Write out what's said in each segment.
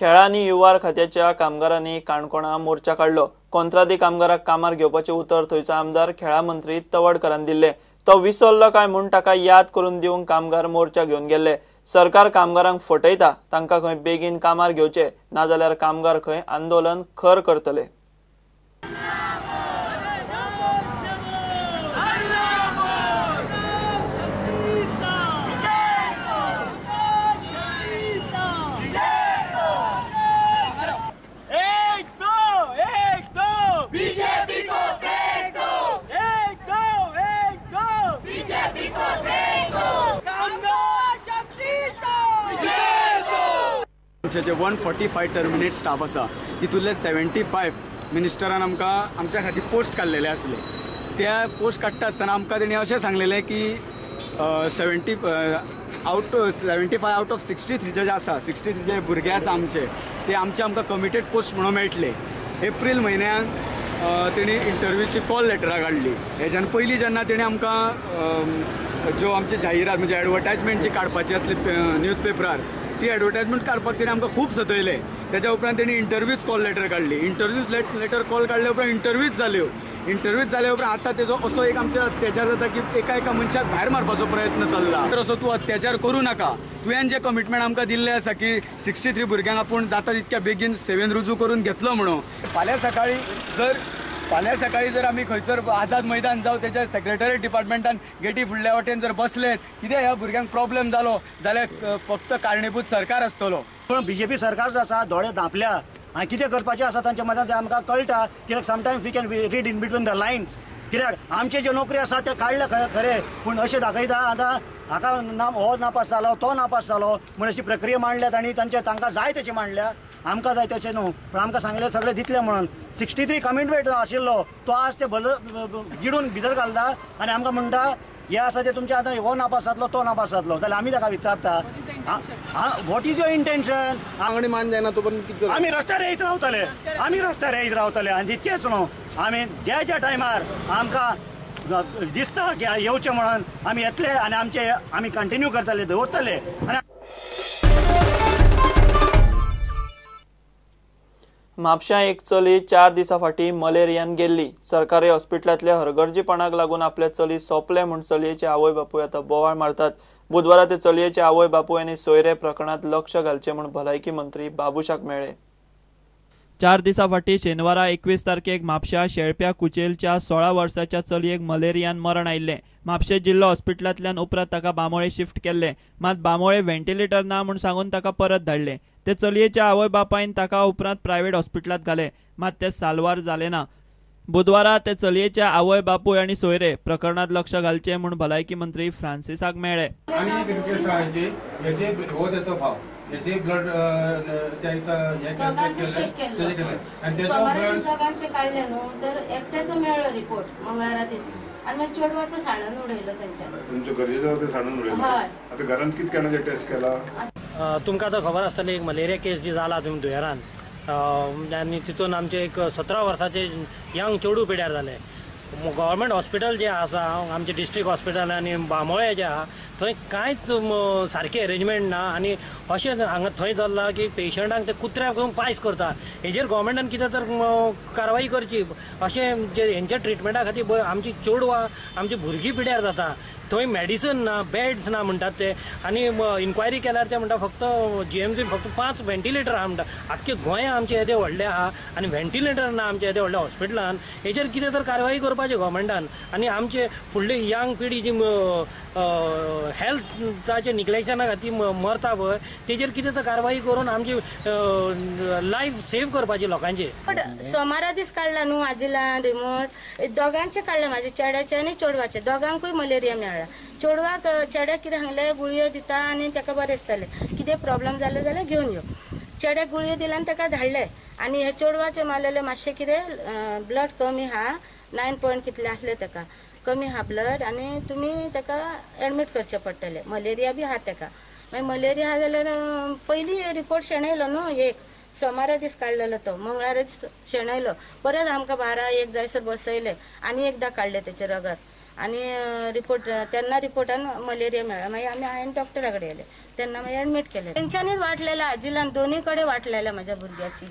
खेळा आनी युवा खात्याच्या कामगारांनी काणकोणा मोर्चा काढलो। कंत्राटी कामगारांक कामार घेवपाचे उतर थंयचो आमदार खेळा मंत्री तवडकरान दिले। तो विसरलो काय म्हूण ताका याद करून दिवंक कामगार मोर्चा घेवन गेले। सरकार कामगारांक फटयता, तांकां खंय बेगीन कामार घेवचे, नाजाल्यार कामगार खंय आंदोलन खर करतले। जे 145 टर्मिनेट स्टाफ आसा तितूंतले 75 मिनिस्टरान आमकां आमच्या खातीर पोस्ट काडलेले आसले। त्या पोस्ट काडटा आसतना आमकां तेणी अशें सांगलेलें की 75 आउट ऑफ 63 जे आसा 63 जे भुरगे आसा आमचे आमकां कमिटेड पोस्ट म्हणून मेळटले। एप्रील म्हयन्यात तेणी इंटरव्यूची कॉल लेटरां काडली। हेज्यान पयलीं जेन्ना तेणी आमकां ज्यो आमचे जाहिरात म्हणजे एडवर्टायजमेंट जी काडपाची आसली न्यूजपेपरार ती एडवर्टायजमेंट काडपाक तेणी आमकां खूब सतयले। तेज्या उपरांत तेणी इंटरव्यूच कॉल लेटर काडली। इंटरव्यूज लेटर कॉल काडले उपरांत इंटरव्यूज जाल्यो उपरांत आतां तेजो असो एक आमच्या अत्याचार जाता की एका मनशाक भायर मारपाचो प्रयत्न चल्ला। तर असो तूं अत्याचार करूं नाका। तुवें जे कमिटमेंट आमकां दिल्लें आसा की 63 भुरग्यांक आपूण जाता तितक्या बेगीन सेवेन रुजू करून घेतलो म्हणून फाल्यां सकाळी जर आमी खंयसर आझाद मैदान जावं तेच्या सेक्रेटरीएट डिपार्टमेंटान गेटी फुडल्या वाटेन जर बसले कितें ह्या भुरग्यांक प्रॉब्लेम जालो जाल्यार फक्त कारणीभूत सरकार आसतलो। पण बीजेपी सरकार जो आसा दोळे धांपल्या आनी कितें करपाचें आसा तांच्या मतान तें आमकां कळटा। कित्याक sometimes we can read in between the lines. कित्याक आमचे ज्यो नोकरी आसा ते काडले खरे पूण अशें दाखयता आतां हाका हो नापास जालो तो नापास जालो म्हण अशी प्रक्रिया मांडल्यात आनी तांकां जाय तशी मांडल्या। आमकां जाय तशें न्हू पण आमकां सांगलें सगळें दितलें म्हणून 63 कमिटमेंट आशिल्लो तो आज ते गिडून भितर घालता आनी आमकां म्हणटा हे आसा ते तुमचे आतां हो नापास जातलो तो नापास जातलो जाल्यार आमी ताका विचारता वॉट इज युअर इंटेन्शन। आंगणी मान जायना तो पण आमी रस्त्यार येयत रावतले आनी तितकेंच न्हू आमी ज्या टायमार आमकां दिसता की येवचें म्हणून आमी येतले आनी आमी कंटिन्यू करतले दवरतले। म्हापशां एक चली 4 दिसां फाटीं मलेरियान गेल्ली। सरकारी हॉस्पिटलांतल्या हरगर्जीपणाक लागून आपले चली सोंपले म्हूण चलयेचे आवय बापूय आतां बोवाळ मारतात। बुधवारा ते चलयेचे आवय बापूय आनी सोयरे प्रकरणात लक्ष घालचे म्हूण भलायकी मंत्री बाबुशाक मेळ्ळे। 4 दिसां फाटीं शेनवारा 21 तारखेक म्हापशा शेळप्या कुचेलच्या 16 वर्साच्या चलयेक मलेरियान मरण आयिल्लें। म्हापशे जिल्लो हॉस्पिटलांतल्यान उपरांत ताका बामोळे शिफ्ट केल्ले, मात बामोळे व्हेंटिलेटर ना म्हूण सांगून ताका परत धाडले। ते चलयेच्या आवय बापायन ताका उपरांत प्रायव्हेट हॉस्पिटलांत घाले, मात ते साल्वार जाले ना। बुधवारा ते चलयेच्या आवय बापूय आनी सोयरे प्रकरणात लक्ष घालचे म्हूण भलायकी मंत्री फ्रांसिसाक मेळ्ळे। याचे ब्लड काढले न्हू तर एकट्याचो मेळ्ळो रिपोर्ट मंगळारा दीस आनी मागीर चेडवाचो साणून उडयलो तेंच्या तुमच्या गरजेचो ते साणून उडयलो। आता घरांत कितें केन्ना टेस्ट केला तुमकां आतां खबर आसतली एक मलेरिया केस जी जाला तुमी दुयेरान आनी तितून आमचे एक 17 वर्साचे यंग चेडू पिड्यार जाले। गव्हर्मेंट हॉस्पिटल जे आसा आमचे डिस्ट्रिक्ट हॉस्पिटल आनी बामोळे जे आहा थंय कांयच सारके अरेंजमेंट ना आनी अशें हांगा थंय जाल्ला की पेशंटांक ते कुत्र्याक पायस करता। हेजेर गव्हर्मेंटान कितें तर कारवाई करची। अशें जे हेंच्या ट्रिटमेंटा खातीर आमची चेडवां आमची भुरगीं पिड्यार जाता। थंय मेडिसिन ना बेड्स ना म्हणटात ते आनी इन्क्वायरी केल्यार ते म्हणटा फक्त GMC फक्त 5 व्हेंटिलेटर आहा म्हणटा। आख्खे गोंया आमचे येदे व्हडले आहा आनी व्हेंटिलेटर ना आमच्या येदे व्हडल्या हॉस्पिटलान। हेजेर कितें तर कारवाई करपाचें गव्हर्मेंटान आनी आमचे फुडली यंग पिढी जी हेल्थाचे निग्लेक्शना खातीर मरता पळय तेजेर कितें तर कारवाई करून आमची लायफ सेव्ह करपाची लोकांचे। सोमारा दीस काडला न्हू आजिला रिमोट दोगांचे काडले म्हाजे चेड्याचे आनी चेडवाचे दोगांकूय मलेरिया मेळ्ळा। चेडवाक चेड्याक कितें सांगलें गुळयो दिता आनी ताका बरें दिसतालें कितें प्रॉब्लेम जालें जाल्यार घेवन यो। चेड्याक गुळयो दिले आनी ताका धाडले आनी हे चेडवाचे मारलेले मातशें कितें ब्लड कमी आहा 9 पॉयंट कितले आसले ताका कमी आहा ब्लड आनी तुमी ताका एडमीट करचें पडटलें। मलेरिया बी आहा ताका मागीर मलेरिया आहा जाल्यार पयलीं रिपोर्ट शेणयलो न्हू एक सोमारा दीस काडलेलो तो मंगळारा दीस शेणयलो परत आमकां 12-1 जायसर बसयले आनी एकदां काडले तेचे रगत आणि रिपोर्ट त्यांना रिपोर्टान मलेरिया मेळ्ळा. मागीर आमी हांवें डॉक्टरा कडेन गेले, तेन्ना मागीर एडमीट केले. तेंच्यांनीच वाटलेल्या आजीलान दोनी कडेन वाटलेल्या म्हाज्या भुरग्याची.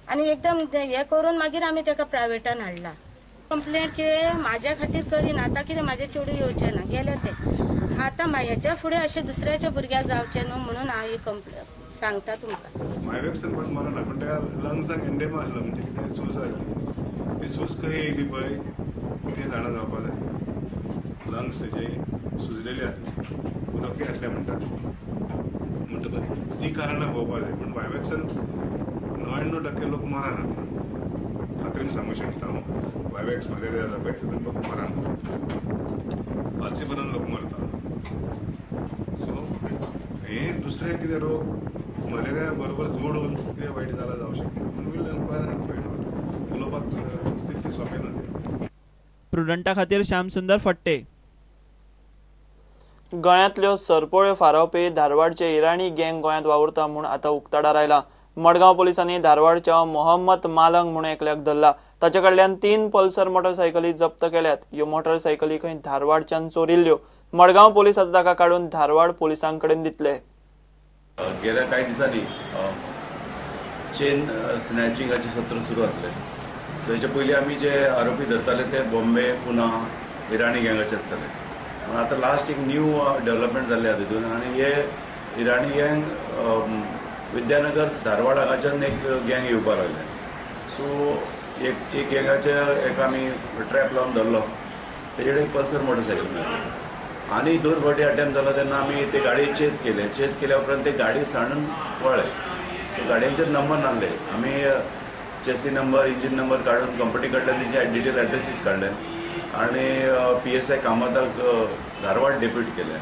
आणि एकदम हे करून मागीर आमी ताका प्रायवेटान हाडला. कंप्लेंट की म्हाज्या खातीर करीन, आतां कितें म्हाजे चेडूं येवचें ना, गेले ते. आतां हेच्या फुडें अशें दुसऱ्याच्या भुरग्याक जावचें न्हू म्हणून हांव ही कंप्लेंट सांगता तुमकां. मायवेक्सन पण मरण ना, पण त्या लंग्साक एंडेमा आसलो, म्हणजे कितें सूज हाडली. ती सूज खंय येयली पळय तें जाणा जावपा जाय. लंग्स तेजे सुजलेले आसले, उदकूय आसलें म्हणटात. म्हणटकच ती कारणां पळोवपा जाय. पण वायवेक्सन 99% लोक मरना. खात्रीन सांगू शकता हांव. वायवेक्स मलेरिया जावपाक सुद्दां लोक मरना, फालसीपणान लोक मरता. सो हें दुसरे कितें रोग मलेरिया बरोबर जोडून कितें वायट जालां जावं शकता. पूण will enquire end find out. उलोवपाक तितकें सोंपें न्हू. प्रुडंटा खातीर श्यामसुंदर फडते. गोंयांतल्यो सरपोळ्यो फारावपी धारवाडचे इराणी गँग गोंयांत वावुरता म्हूण आतां उक्ताडार आयला. मडगांव पुलिसांनी धारवाडच्या मोहम्मद मालंग म्हूण एकल्याक धरला. ताचे कडल्यान 3 पल्सर मोटरसायकली जप्त केल्यात. ह्यो मोटरसायकली खंय धारवाडच्यान चोरिल्ल्यो. मडगांव पुलीस आतां ताका काडून धारवाड पुलिसांकडेन दितले. गेल्या काही दिसांनी चेन स्नॅचिंगाचे सत्र सुरू जातले. ताचे पयलीं आमी जे आरोपी धरताले ते बॉम्बे, पुना, इराणी गँगाचे आसताले. पूण आतां लास्ट एक न्यू डेव्हलपमेंट जाल्ले आहा तितून. आनी हे इराणी गँग विद्यानगर धारवाड हांगाच्यान एक गँग येवपाक लागले. सो एक गँगाचे एका आमी ट्रॅप लावन धरलो. तेजे कडेन पल्सर मोटरसायकल मेळ्ळी. आनी 2 फावटी अटेम्प्ट जालो तेन्ना आमी ते गाडी चेज केले. चेज केल्या उपरांत ते गाडी सांडून पळय. सो गाडयांचेर नंबर नासले. आमी चेसी नंबर, इंजीन नंबर काडून कंपनी कडल्यान तेजे डिटेल एड्रेसीस काडले आनी PSI कामताक धारवाड डेप्यूट केले.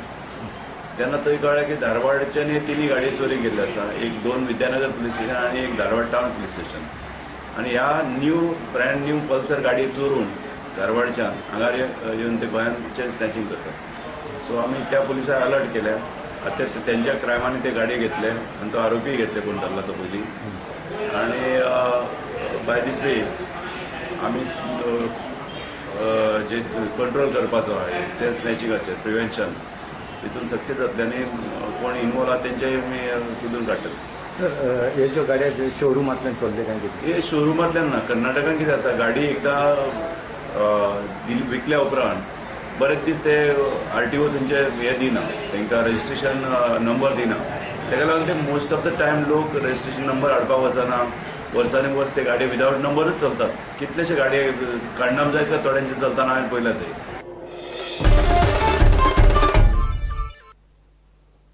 तेन्ना थंय कळ्ळें की धारवाडच्यान हे 3 गाडयो चोरी केल्ल्यो आसा. एक 2 विद्यानगर पुलीस स्टेशन आनी एक धारवाड टावन पुलीस स्टेशन. आनी ह्या ब्रँड न्यू पल्सर गाडयो चोरून धारवाडच्यान हांगा येवन ते गोंयांत चेन स्नॅचिंग करतात. सो आमी त्या पुलिसाक अलर्ट केल्या. आतां तेंच्या क्रायमांनी ते गाडयो घेतले आनी तो आरोपी घेतले कोण धरला तो पयलीं. आनी बाय दीस वे आमी जे कंट्रोल करपाचो आहे चेन स्नॅचिंगाचेर प्रिवेंशन तितून सक्सेस जातले आनी कोण इनवॉल्व आहा तेंचे आमी सोदून काडटले. सर हे ज्यो गाडयो शोरुमांतल्यान चल्ले काय कितें? हे शोरुमांतल्यान ना. कर्नाटकान कितें आसा, गाडी एकदां विकल्या उपरांत बरेच दीस ते RTO तेंचे हे दिना, तांकां रजिस्ट्रेशन नंबर दिना. ताका लागून ते मोस्ट ऑफ द टायम लोक रजिस्ट्रेशन नंबर हाडपाक वचना. वर्सांनी वर्स ते गाडयो विदावट नंबरूच चलतात. कितलेशे गाडये काडनाम जायसर थोड्यांचे चलतना हांवें पळयला ते.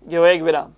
घेवया एक विराम.